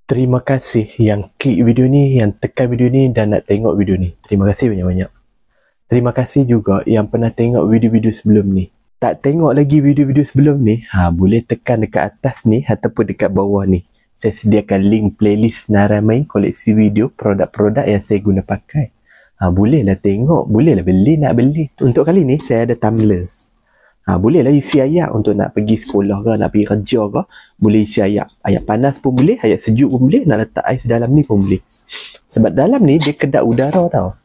Terima kasih yang klik video ni, yang tekan video ni dan nak tengok video ni. Terima kasih banyak-banyak. Terima kasih juga yang pernah tengok video-video sebelum ni. Tak tengok lagi video-video sebelum ni, boleh tekan dekat atas ni ataupun dekat bawah ni. Saya sediakan link playlist Nara Main koleksi video produk-produk yang saya guna pakai. Bolehlah tengok, bolehlah beli nak beli. Untuk kali ni saya ada tumbler. Bolehlah isi air untuk nak pergi sekolah ke, nak pergi kerja ke, boleh isi air. Air panas pun boleh, air sejuk pun boleh, nak letak ais dalam ni pun boleh. Sebab dalam ni dia kedap udara tau.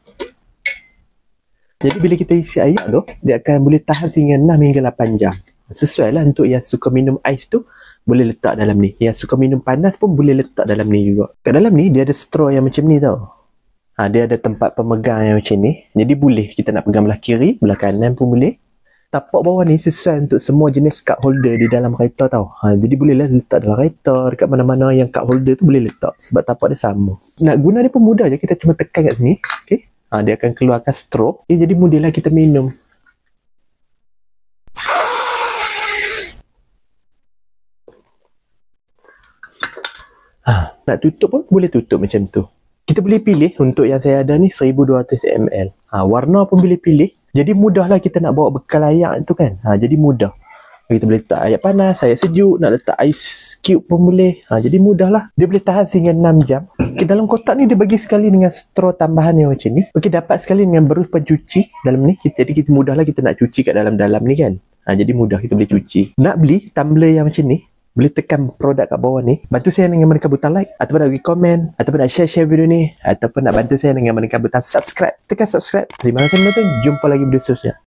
Jadi bila kita isi air tu, dia akan boleh tahan sehingga 6 hingga 8 jam. Sesuai lah untuk yang suka minum ais tu, boleh letak dalam ni. Yang suka minum panas pun boleh letak dalam ni juga. Kat dalam ni dia ada straw yang macam ni tau. Dia ada tempat pemegang yang macam ni. Jadi boleh kita nak pegang belah kiri, belah kanan pun boleh. Tapak bawah ni sesuai untuk semua jenis cup holder di dalam kereta tau. Jadi bolehlah letak dalam kereta, dekat mana-mana yang cup holder tu boleh letak. Sebab tapak dia sama. Nak guna dia pun mudah je. Kita cuma tekan kat sini. Okay. Dia akan keluarkan straw. Jadi mudahlah kita minum. Nak tutup pun boleh tutup macam tu. Kita boleh pilih untuk yang saya ada ni 1200 ml. Warna pun boleh pilih. Jadi mudahlah kita nak bawa bekal air tu kan. Jadi mudah. Kita boleh letak air panas, air sejuk, nak letak ais cube pun boleh. Jadi mudahlah. Dia boleh tahan sehingga 6 jam. Okay, dalam kotak ni dia bagi sekali dengan straw tambahan yang macam ni. Okey, dapat sekali dengan berus pencuci dalam ni. Jadi kita mudahlah kita nak cuci kat dalam-dalam ni kan. Jadi mudah kita boleh cuci. Nak beli tumbler yang macam ni, boleh tekan produk kat bawah ni. Bantu saya dengan menekan butang like, ataupun nak bagi komen, ataupun nak share video ni, ataupun nak bantu saya dengan menekan butang subscribe. Tekan subscribe. Terima kasih menonton. Jumpa lagi video seterusnya.